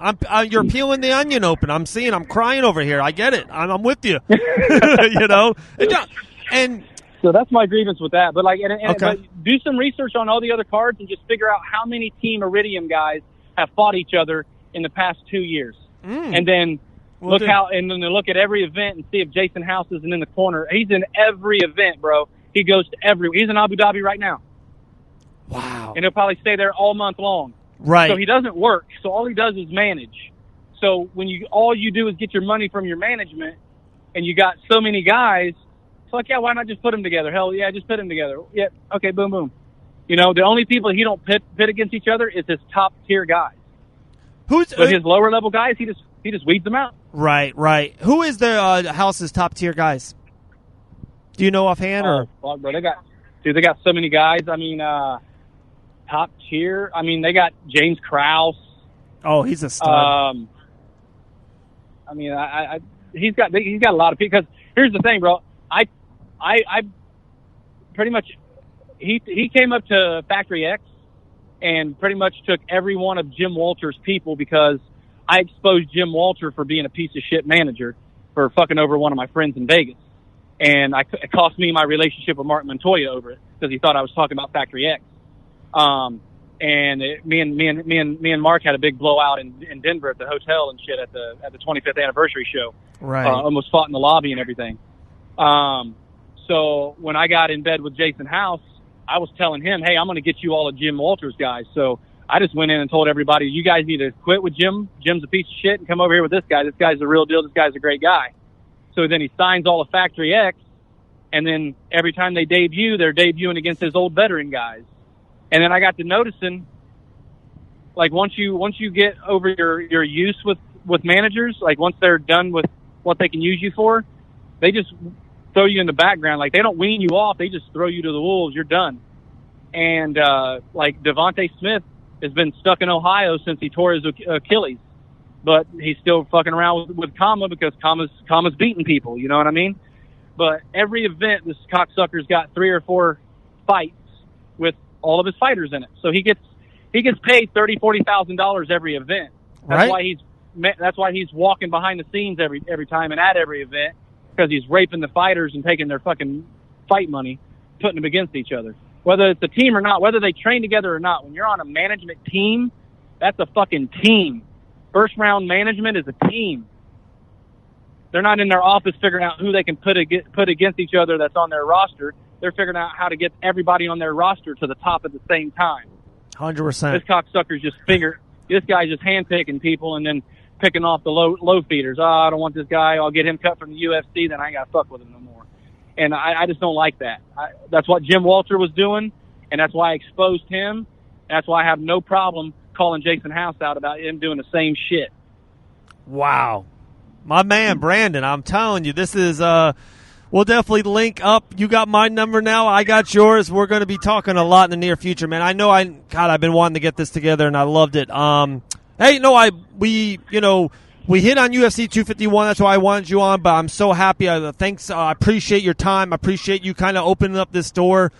You're peeling the onion open. I'm crying over here. I get it. I'm with you. And So that's my grievance with that. But Okay. but do some research on all the other cards and just figure out how many Team Iridium guys have fought each other in the past 2 years, and then look at every event and see if Jason House isn't in the corner. He's in every event, bro. He goes to he's in Abu Dhabi right now. Wow. And he'll probably stay there all month long. Right. So he doesn't work. So all he does is manage. So when all you do is get your money from your management, and you got so many guys, it's like, yeah, why not just put them together? Hell yeah, just put them together. Yeah, okay, boom, boom. You know, the only people he don't pit against each other is his top tier guys. But his lower level guys, he just weeds them out. Right, right. Who is the House's top tier guys? Do you know offhand? Or fuck, bro, they got so many guys. I mean, top tier. I mean, they got James Krause. Oh, he's a stud. I mean, he's got a lot of people. Because here's the thing, bro. I pretty much he came up to Factory X and pretty much took every one of Jim Walter's people because I exposed Jim Walter for being a piece of shit manager for fucking over one of my friends in Vegas. And it cost me my relationship with Mark Montoya over it because he thought I was talking about Factory X. Me and Mark had a big blowout in Denver at the hotel and shit at the 25th anniversary show. Right. Almost fought in the lobby and everything. So when I got in bed with Jason House, I was telling him, hey, I'm going to get you all of Jim Walter's guys. So I just went in and told everybody, you guys need to quit with Jim. Jim's a piece of shit, and come over here with this guy. This guy's the real deal. This guy's a great guy. So then he signs all of Factory X, and then every time they debut, they're debuting against his old veteran guys. And then I got to noticing, like, once you get over your use with managers, like once they're done with what they can use you for, they just throw you in the background. Like, they don't wean you off. They just throw you to the wolves. You're done. And, like, Devontae Smith has been stuck in Ohio since he tore his Achilles. But he's still fucking around with Kama because Kama's beating people. You know what I mean? But every event, this cocksucker's got 3 or 4 fights with all of his fighters in it. So he gets paid $30,000-$40,000 every event. That's right. That's why he's walking behind the scenes every time and at every event, because he's raping the fighters and taking their fucking fight money, putting them against each other. Whether it's a team or not, whether they train together or not, when you're on a management team, that's a fucking team. First round management is a team. They're not in their office figuring out who they can put against each other that's on their roster. They're figuring out how to get everybody on their roster to the top at the same time. 100%. This cocksucker's this guy's just handpicking people and then picking off the low feeders. Oh, I don't want this guy. I'll get him cut from the UFC, then I ain't got to fuck with him no more. And I just don't like that. That's what Jim Walter was doing, and that's why I exposed him. That's why I have no problem calling Jason House out about him doing the same shit. Wow. My man, Brandon, I'm telling you, this is, we'll definitely link up. You got my number now. I got yours. We're going to be talking a lot in the near future, man. I know I've been wanting to get this together, and I loved it. Hey, no, we hit on UFC 251. That's why I wanted you on, but I'm so happy. Thanks. I appreciate your time. I appreciate you kind of opening up this door.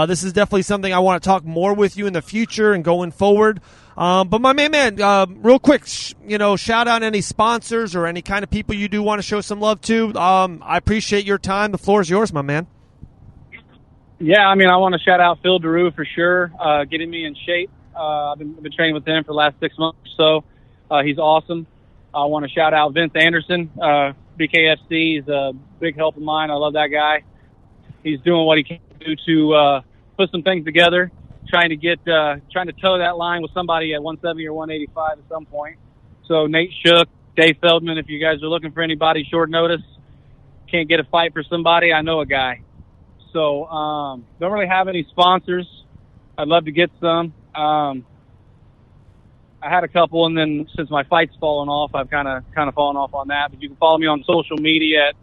This is definitely something I want to talk more with you in the future and going forward. But my man, real quick, shout out any sponsors or any kind of people you do want to show some love to. I appreciate your time. The floor is yours, my man. Yeah, I mean, I want to shout out Phil Daru for sure, getting me in shape. I've been training with him for the last 6 months or so. He's awesome. I want to shout out Vince Anderson, BKFC. He's a big help of mine. I love that guy. He's doing what he can do to put some things together, trying to toe that line with somebody at 170 or 185 at some point. So Nate Shook, Dave Feldman, if you guys are looking for anybody short notice, can't get a fight for somebody, I know a guy. So don't really have any sponsors. I'd love to get some. I had a couple, and then since my fight's fallen off, I've kind of fallen off on that. But you can follow me on social media at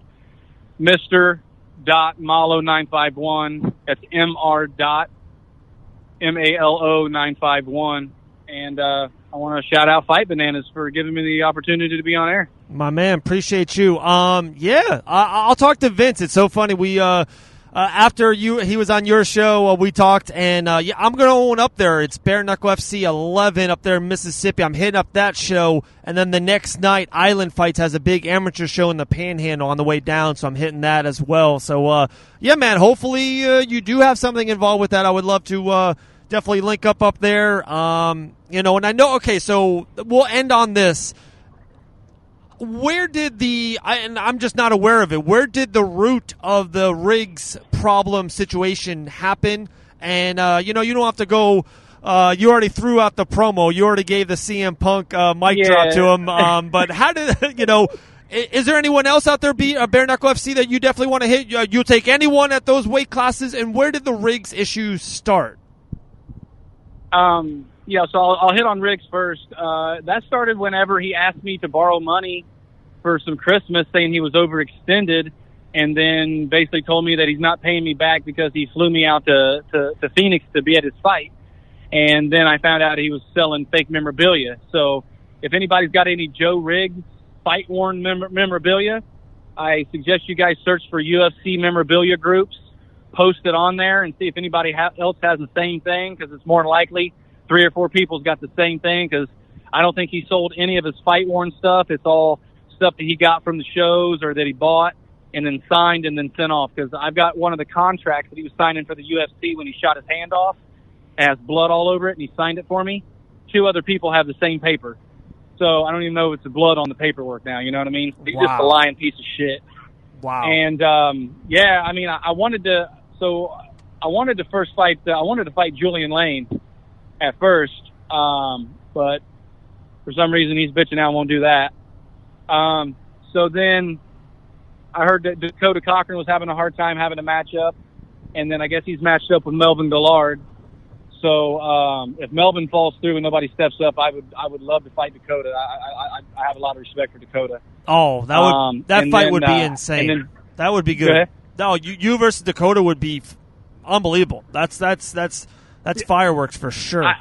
Mr.Malo951. That's Mr.Malo951. And I want to shout out Fight Bananas for giving me the opportunity to be on air. My man, appreciate you. I'll talk to Vince. It's so funny. after he was on your show, we talked, and yeah, I'm going to own up there. It's Bare Knuckle FC 11 up there in Mississippi. I'm hitting up that show, and then the next night, Island Fights has a big amateur show in the Panhandle on the way down, so I'm hitting that as well. So, yeah, man, hopefully you do have something involved with that. I would love to definitely link up there. You know, and I know, okay, so we'll end on this. Where did and I'm just not aware of it, where did the root of the Riggs problem situation happen? And, you know, you don't have to go, you already threw out the promo. You already gave the CM Punk mic drop to him. But how did, you know, is there anyone else out there, Bare Knuckle FC, that you definitely want to hit? You'll take anyone at those weight classes? And where did the Riggs issues start? Yeah, so I'll hit on Riggs first. That started whenever he asked me to borrow money for some Christmas, saying he was overextended, and then basically told me that he's not paying me back because he flew me out to Phoenix to be at his fight. And then I found out he was selling fake memorabilia. So if anybody's got any Joe Riggs fight-worn memorabilia, I suggest you guys search for UFC memorabilia groups, post it on there, and see if anybody else has the same thing, because it's more likely 3 or 4 people's got the same thing, because I don't think he sold any of his fight-worn stuff. It's all stuff that he got from the shows or that he bought and then signed and then sent off, because I've got one of the contracts that he was signing for the UFC when he shot his hand off. It has blood all over it, and he signed it for me. 2 other people have the same paper. So I don't even know if it's blood on the paperwork now, you know what I mean? He's just a lying piece of shit. Wow. And, yeah, I mean, I wanted to first fight, I wanted to fight Julian Lane at first, but for some reason he's bitching out and won't do that. So then I heard that Dakota Cochran was having a hard time having a matchup, and then I guess he's matched up with Melvin Gillard. So if Melvin falls through and nobody steps up, I would love to fight Dakota. I have a lot of respect for Dakota. Oh, that fight would be insane. That would be good. No, you versus Dakota would be unbelievable. That's fireworks for sure.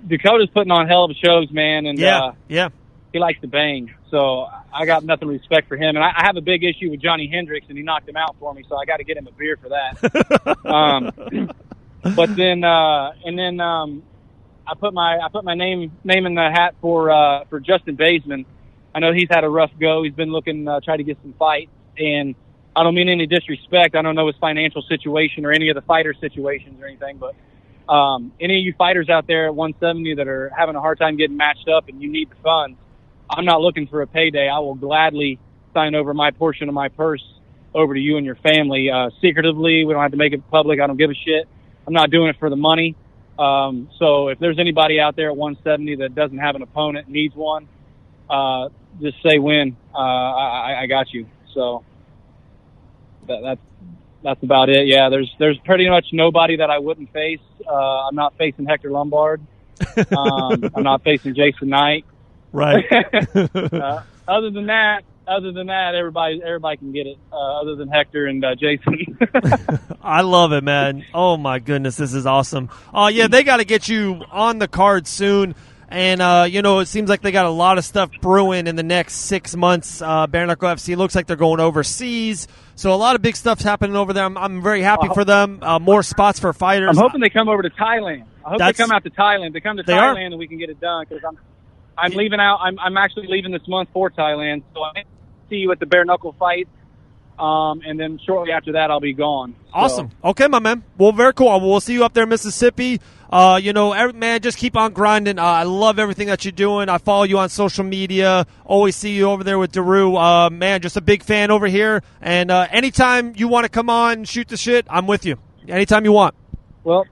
Dakota's putting on hell of shows, man, and yeah. He likes to bang. So I got nothing but respect for him, and I have a big issue with Johnny Hendricks, and he knocked him out for me, so I got to get him a beer for that. But then I put my name in the hat for Justin Baseman. I know he's had a rough go. He's been looking try to get some fights, and I don't mean any disrespect. I don't know his financial situation or any of the fighter situations or anything, but any of you fighters out there at 170 that are having a hard time getting matched up and you need the funds, I'm not looking for a payday. I will gladly sign over my portion of my purse over to you and your family secretively. We don't have to make it public. I don't give a shit. I'm not doing it for the money. So if there's anybody out there at 170 that doesn't have an opponent, needs one, just say when. I got you. So that's about it. Yeah, there's pretty much nobody that I wouldn't face. I'm not facing Hector Lombard. I'm not facing Jason Knight. Right. Other than that, everybody can get it. Other than Hector and Jason. I love it, man. Oh my goodness, this is awesome. Oh yeah, they got to get you on the card soon. And, you know, it seems like they got a lot of stuff brewing in the next 6 months. Bare Knuckle FC looks like they're going overseas. So a lot of big stuff's happening over there. I'm very happy for them. More spots for fighters. I'm hoping they come over to Thailand. I hope they come out to Thailand. They come to Thailand and we can get it done, because I'm leaving out. I'm actually leaving this month for Thailand. So I see you at the Bare Knuckle fight. And then shortly after that, I'll be gone. So. Awesome. Okay, my man. Well, very cool. We'll see you up there in Mississippi. You know, man, just keep on grinding. I love everything that you're doing. I follow you on social media. Always see you over there with Daru. Man, just a big fan over here. And anytime you want to come on, shoot the shit, I'm with you. Anytime you want. Well,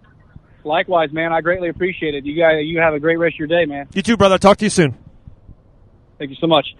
likewise, man. I greatly appreciate it. You have a great rest of your day, man. You too, brother. Talk to you soon. Thank you so much.